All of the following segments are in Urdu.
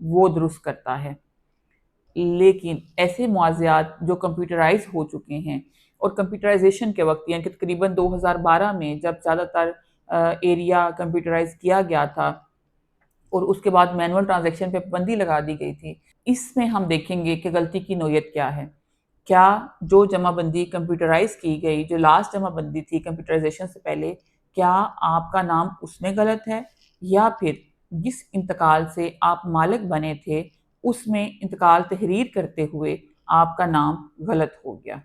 وہ درست کرتا ہے۔ لیکن ایسے معاوضات جو کمپیوٹرائز ہو چکے ہیں، اور کمپیوٹرائزیشن کے وقت یعنی کہ تقریباً 2012 میں جب زیادہ تر ایریا کمپیوٹرائز کیا گیا تھا اور اس کے بعد مینول ٹرانزیکشن پہ پابندی لگا دی گئی تھی، اس میں ہم دیکھیں گے کہ غلطی کی نوعیت کیا ہے۔ کیا جو جمع بندی کمپیوٹرائز کی گئی، جو لاسٹ جمع بندی تھی کمپیوٹرائزیشن سے پہلے، کیا آپ کا نام اس میں غلط ہے، یا پھر جس انتقال سے آپ مالک بنے تھے اس میں انتقال تحریر کرتے ہوئے آپ کا نام غلط ہو گیا۔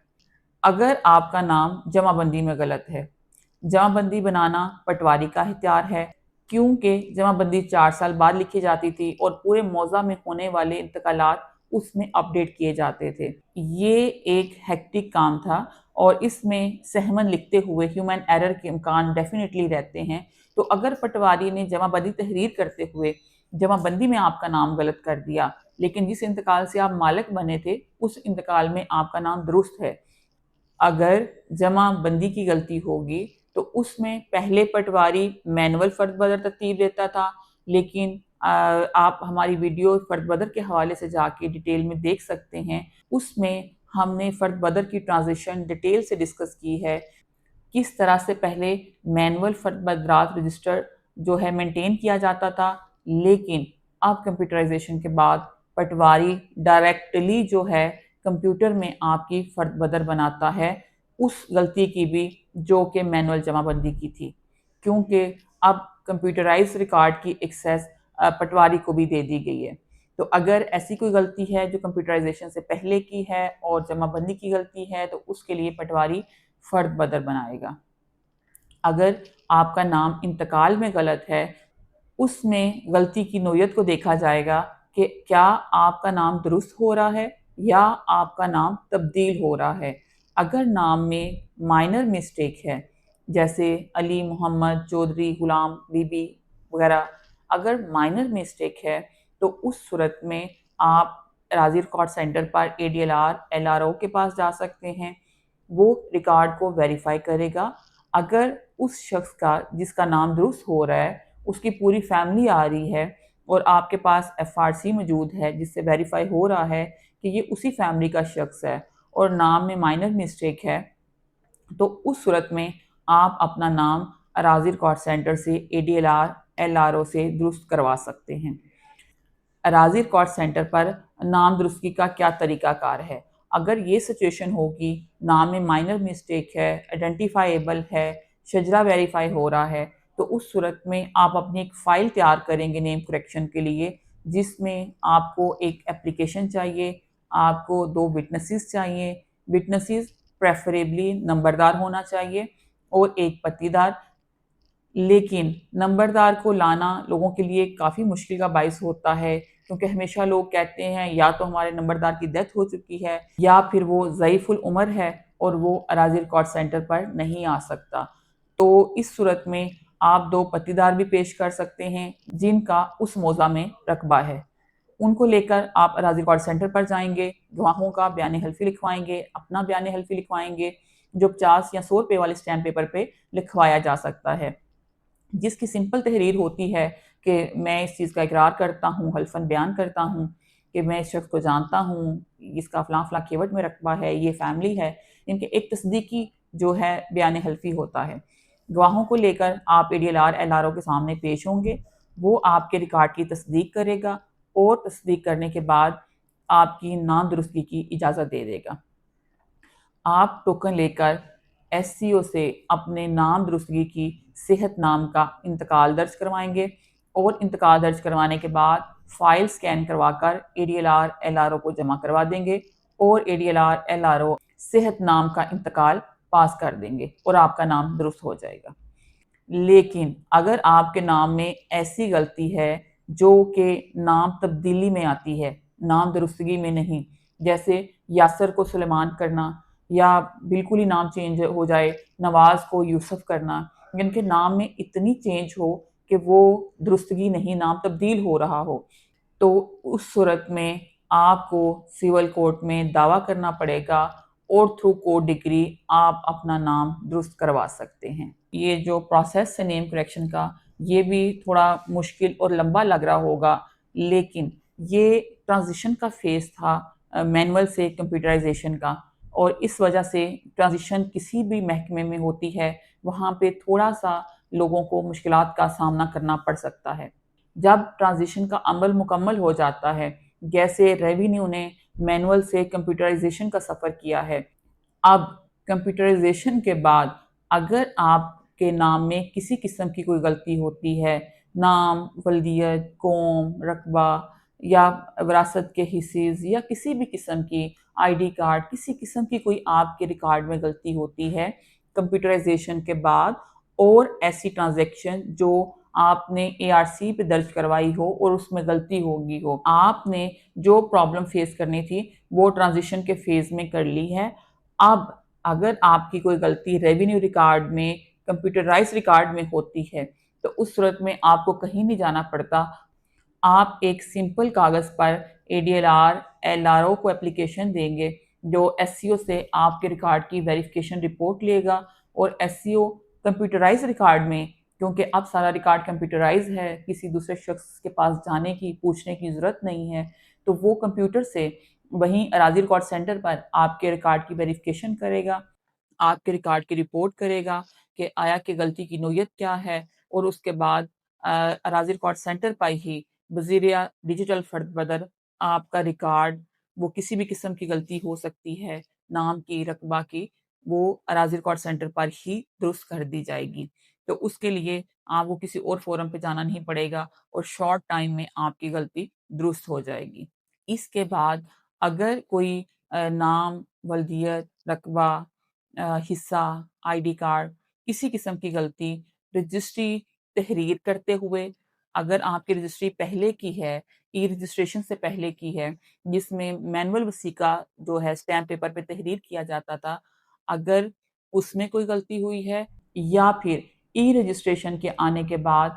اگر آپ کا نام جمع بندی میں غلط ہے، جمع بندی بنانا پٹواری کا اختیار ہے، کیونکہ جمع بندی 4 سال بعد لکھی جاتی تھی اور پورے موضع میں ہونے والے انتقالات اس میں اپڈیٹ کیے جاتے تھے۔ یہ ایک ہیکٹک کام تھا اور اس میں سہمن لکھتے ہوئے ہیومن ایرر کے امکان ڈیفینیٹلی رہتے ہیں۔ تو اگر پٹواری نے جمع بندی تحریر کرتے ہوئے جمع بندی میں آپ کا نام غلط کر دیا، لیکن جس انتقال سے آپ مالک بنے تھے اس انتقال میں آپ کا نام درست ہے، اگر جمع بندی کی غلطی ہوگی تو اس میں پہلے پٹواری مینول فرد بدر ترتیب دیتا تھا، لیکن آپ ہماری ویڈیو فرد بدر کے حوالے سے جا کے ڈیٹیل میں دیکھ سکتے ہیں۔ اس میں ہم نے فرد بدر کی ٹرانزیشن ڈیٹیل سے ڈسکس کی ہے، کس طرح سے پہلے مینول فرد بدرات رجسٹر جو ہے مینٹین کیا جاتا تھا، لیکن اب کمپیوٹرائزیشن کے بعد پٹواری ڈائریکٹلی جو ہے کمپیوٹر میں آپ کی فرد بدر بناتا ہے اس غلطی کی بھی جو کہ مینول جمع بندی کی تھی، کیونکہ اب کمپیوٹرائز ریکارڈ کی ایکسیس پٹواری کو بھی دے دی گئی ہے۔ تو اگر ایسی کوئی غلطی ہے جو کمپیوٹرائزیشن سے پہلے کی ہے اور جمع بندی کی غلطی ہے تو اس کے لیے پٹواری فرد بدر بنائے گا۔ اگر آپ کا نام انتقال میں غلط ہے، اس میں غلطی کی نوعیت کو دیکھا جائے گا کہ کیا آپ کا نام درست ہو رہا ہے یا آپ کا نام تبدیل ہو رہا ہے۔ اگر نام میں مائنر مسٹیک ہے، جیسے علی، محمد، چودھری، غلام، بی بی وغیرہ، اگر مائنر مسٹیک ہے تو اس صورت میں آپ اراضی ریکارڈ سینٹر پر ADLR LRO کے پاس جا سکتے ہیں، وہ ریکارڈ کو ویریفائی کرے گا۔ اگر اس شخص کا جس کا نام درست ہو رہا ہے اس کی پوری فیملی آ رہی ہے اور آپ کے پاس FRC موجود ہے جس سے ویریفائی ہو رہا ہے کہ یہ اسی فیملی کا شخص ہے اور نام میں مائنر مسٹیک ہے، تو اس صورت میں آپ اپنا نام اراضی ریکارڈ سینٹر سے ADLR LRO سے درست کروا سکتے ہیں۔ اراضی ریکارڈ سینٹر پر نام درستگی کا کیا طریقہ کار ہے؟ اگر یہ سچویشن ہوگی، نام میں مائنر مسٹیک ہے، آئیڈینٹیفائیبل ہے، شجرہ ویریفائی ہو رہا ہے، تو اس صورت میں آپ اپنی ایک فائل تیار کریں گے نیم کریکشن کے لیے، جس میں آپ کو ایک اپلیکیشن چاہیے، آپ کو 2 وٹنسز چاہیے، وٹنسز پریفریبلی نمبردار ہونا چاہیے اور ایک پتی دار۔ لیکن نمبردار کو لانا لوگوں کے لیے کافی مشکل کا باعث ہوتا ہے، کیونکہ ہمیشہ لوگ کہتے ہیں یا تو ہمارے نمبردار کی ڈیتھ ہو چکی ہے یا پھر وہ ضعیف العمر ہے اور وہ اراضی ریکارڈ سینٹر پر نہیں آ سکتا۔ تو اس صورت میں آپ 2 پتی دار بھی پیش کر سکتے ہیں جن کا اس موضع میں رقبہ ہے، ان کو لے کر آپ اراضی ریکارڈ سینٹر پر جائیں گے، گواہوں کا بیان حلفی لکھوائیں گے، اپنا بیان حلفی لکھوائیں گے، جو 50 یا 100 روپے والے اسٹیمپ پیپر پہ لکھوایا جا سکتا ہے، جس کی سمپل تحریر ہوتی ہے کہ میں اس چیز کا اقرار کرتا ہوں، حلفاً بیان کرتا ہوں کہ میں اس شخص کو جانتا ہوں، اس کا فلاں فلاں کھیوٹ میں رقبہ ہے، یہ فیملی ہے، ان کے ایک تصدیقی جو ہے بیان حلفی ہوتا ہے۔ گواہوں کو لے کر آپ ADLR LRO کے سامنے پیش ہوں گے، وہ آپ کے ریکارڈ کی تصدیق کرے گا اور تصدیق کرنے کے بعد آپ کی نام درستگی کی اجازت دے دے گا۔ آپ ٹوکن لے کر SCO سے اپنے نام درستگی کی صحت نام کا انتقال درج کروائیں گے اور انتقال درج کروانے کے بعد فائل سکین کروا کر ADLR LRO کو جمع کروا دیں گے اور ADLR LRO صحت نام کا انتقال پاس کر دیں گے اور آپ کا نام درست ہو جائے گا۔ لیکن اگر آپ کے نام میں ایسی غلطی ہے جو کہ نام تبدیلی میں آتی ہے، نام درستگی میں نہیں، جیسے یاسر کو سلیمان کرنا یا بالکل ہی نام چینج ہو جائے، نواز کو یوسف کرنا، یعنی کہ نام میں اتنی چینج ہو کہ وہ درستگی نہیں، نام تبدیل ہو رہا ہو، تو اس صورت میں آپ کو سول کورٹ میں دعویٰ کرنا پڑے گا اور تھرو کورٹ ڈگری آپ اپنا نام درست کروا سکتے ہیں۔ یہ جو پروسیس ہے نیم کریکشن کا، یہ بھی تھوڑا مشکل اور لمبا لگ رہا ہوگا، لیکن یہ ٹرانزیشن کا فیز تھا مینول سے کمپیوٹرائزیشن کا، اور اس وجہ سے ٹرانزیشن کسی بھی محکمے میں ہوتی ہے وہاں پہ تھوڑا سا لوگوں کو مشکلات کا سامنا کرنا پڑ سکتا ہے۔ جب ٹرانزیشن کا عمل مکمل ہو جاتا ہے، جیسے ریونیو نے مینول سے کمپیوٹرائزیشن کا سفر کیا ہے، اب کمپیوٹرائزیشن کے بعد اگر آپ کے نام میں کسی قسم کی کوئی غلطی ہوتی ہے، نام، ولدیت، قوم، رقبہ یا وراثت کے حصص یا کسی بھی قسم کی آئی ڈی کارڈ، کسی قسم کی کوئی آپ کے ریکارڈ میں غلطی ہوتی ہے کمپیوٹرائزیشن کے بعد، اور ایسی ٹرانزیکشن جو آپ نے اے آر سی پہ درج کروائی ہو اور اس میں غلطی ہوگی ہو، آپ نے جو پرابلم فیس کرنی تھی وہ ٹرانزیشن کے فیز میں کر لی ہے۔ اب اگر آپ کی کوئی غلطی ریونیو ریکارڈ میں، کمپیوٹرائز ریکارڈ میں ہوتی ہے تو اس صورت میں آپ کو کہیں نہیں جانا پڑتا، آپ ایک سمپل کاغذ پر A D L R, L R O کو اپلیکیشن دیں گے جو ایس سی او سے آپ کے ریکارڈ کی ویریفیکیشن رپورٹ لے گا، اور ایس سی او کمپیوٹرائز ریکارڈ میں، کیونکہ اب سارا ریکارڈ کمپیوٹرائز ہے، کسی دوسرے شخص کے پاس جانے کی، پوچھنے کی ضرورت نہیں ہے، تو وہ کمپیوٹر سے وہیں اراضی ریکارڈ سینٹر پر آپ کے ریکارڈ کی ویریفیکیشن کرے گا، آپ کے ریکارڈ کی رپورٹ کرے گا کہ آیا کہ غلطی کی نوعیت کیا ہے، اور اس کے بعد اراضی ریکارڈ سینٹر پر ہی بذریعہ ڈیجیٹل فرد بدر آپ کا ریکارڈ، وہ کسی بھی قسم کی غلطی ہو سکتی ہے نام کی، رقبہ کی، وہ اراضی ریکارڈ سینٹر پر ہی درست کر دی جائے گی۔ تو اس کے لیے آپ کو کسی اور فورم پہ جانا نہیں پڑے گا، اور شارٹ ٹائم میں آپ کی غلطی درست ہو جائے گی۔ اس کے بعد اگر کوئی نام، ولدیت، رقبہ، حصہ، آئی ڈی کارڈ، کسی قسم کی غلطی رجسٹری تحریر کرتے ہوئے، اگر آپ کی رجسٹری پہلے کی ہے، ای رجسٹریشن سے پہلے کی ہے، جس میں مینول وثیقہ جو ہے اسٹیمپ پیپر پہ تحریر کیا جاتا تھا، اگر اس میں کوئی غلطی ہوئی ہے، یا پھر ای رجسٹریشن کے آنے کے بعد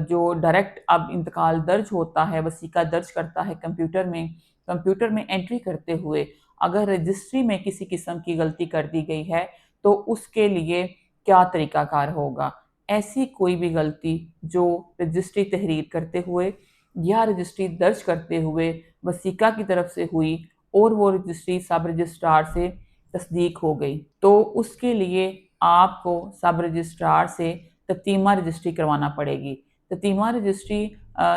جو ڈائریکٹ اب انتقال درج ہوتا ہے، وثیقہ درج کرتا ہے کمپیوٹر میں انٹری کرتے ہوئے اگر رجسٹری میں کسی قسم کی غلطی کر دی گئی ہے تو اس کے لیے کیا طریقہ کار ہوگا۔ ایسی کوئی بھی غلطی جو رجسٹری تحریر کرتے ہوئے یا رجسٹری درج کرتے ہوئے وثیقہ کی طرف سے ہوئی اور وہ رجسٹری سب رجسٹرار سے تصدیق ہو گئی، تو اس کے لیے آپ کو سب رجسٹرار سے تتیمہ رجسٹری کروانا پڑے گی۔ تتیمہ رجسٹری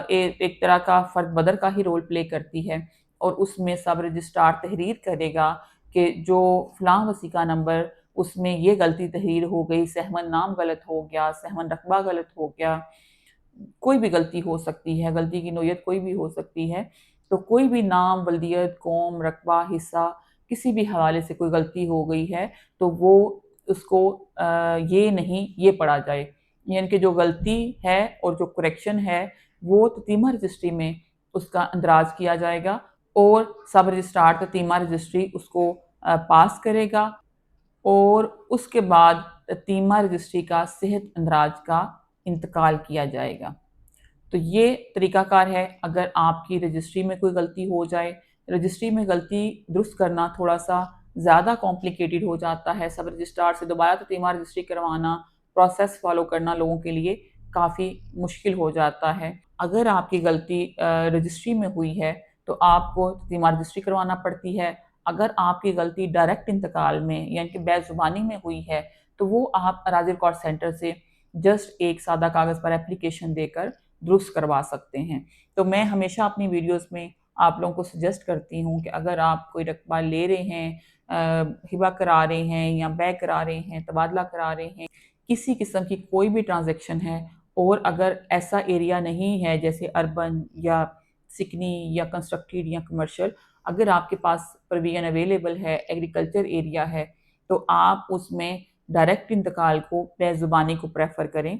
ایک طرح کا فرد بدر کا ہی رول پلے کرتی ہے، اور اس میں سب رجسٹرار تحریر کرے گا کہ جو فلاں وثیقہ نمبر، اس میں یہ غلطی تحریر ہو گئی، سہمن نام غلط ہو گیا، سہمن رقبہ غلط ہو گیا، کوئی بھی غلطی ہو سکتی ہے، غلطی کی نوعیت کوئی بھی ہو سکتی ہے، تو کوئی بھی نام، ولدیت، قوم، رقبہ، حصہ، کسی بھی حوالے سے کوئی غلطی ہو گئی ہے تو وہ اس کو یہ نہیں یہ پڑھا جائے، یعنی کہ جو غلطی ہے اور جو کریکشن ہے وہ تتیمہ رجسٹری میں اس کا اندراج کیا جائے گا، اور سب رجسٹرار تتیمہ رجسٹری اس کو پاس کرے گا، اور اس کے بعد تتیمہ رجسٹری کا صحت اندراج کا انتقال کیا جائے گا۔ تو یہ طریقہ کار ہے اگر آپ کی رجسٹری میں کوئی غلطی ہو جائے۔ رجسٹری میں غلطی درست کرنا تھوڑا سا زیادہ کمپلیکیٹڈ ہو جاتا ہے، سب رجسٹرار سے دوبارہ تتیمہ رجسٹری کروانا، پروسیس فالو کرنا لوگوں کے لیے کافی مشکل ہو جاتا ہے۔ اگر آپ کی غلطی رجسٹری میں ہوئی ہے تو آپ کو تتیمہ رجسٹری کروانا پڑتی ہے، اگر آپ کی غلطی ڈائریکٹ انتقال میں یعنی کہ بے زبانی میں ہوئی ہے تو وہ آپ اراضی ریکارڈ سینٹر سے جسٹ ایک سادہ کاغذ پر اپلیکیشن دے کر درست کروا سکتے ہیں۔ تو میں ہمیشہ اپنی ویڈیوز میں آپ لوگوں کو سجیسٹ کرتی ہوں کہ اگر آپ کوئی رقبہ لے رہے ہیں، ہبہ کرا رہے ہیں یا بے کرا رہے ہیں، تبادلہ کرا رہے ہیں، کسی قسم کی کوئی بھی ٹرانزیکشن ہے، اور اگر ایسا ایریا نہیں ہے جیسے اربن یا سکنی یا کنسٹرکٹیڈ یا کمرشل، اگر آپ کے پاس پروویژن اویلیبل ہے، ایگریکلچر ایریا ہے، تو آپ اس میں ڈائریکٹ انتقال کو، بے زبانی کو پریفر کریں۔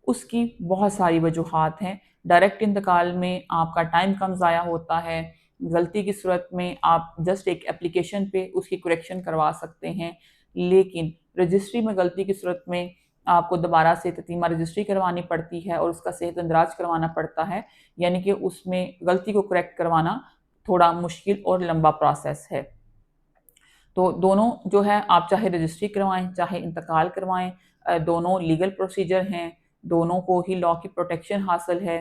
اس کی بہت ساری وجوہات ہیں۔ ڈائریکٹ انتقال میں آپ کا ٹائم کم ضائع ہوتا ہے، غلطی کی صورت میں آپ جسٹ ایک اپلیکیشن پہ اس کی کریکشن کروا سکتے ہیں، لیکن رجسٹری میں غلطی کی صورت میں آپ کو دوبارہ سے تتیمہ رجسٹری کروانی پڑتی ہے اور اس کا صحت اندراج کروانا پڑتا ہے، یعنی کہ اس میں غلطی کو کریکٹ کروانا تھوڑا مشکل اور لمبا پروسیس ہے۔ تو دونوں جو ہے آپ چاہے رجسٹری کروائیں چاہے انتقال کروائیں، دونوں لیگل پروسیجر ہیں، دونوں کو ہی لاء کی پروٹیکشن حاصل ہے۔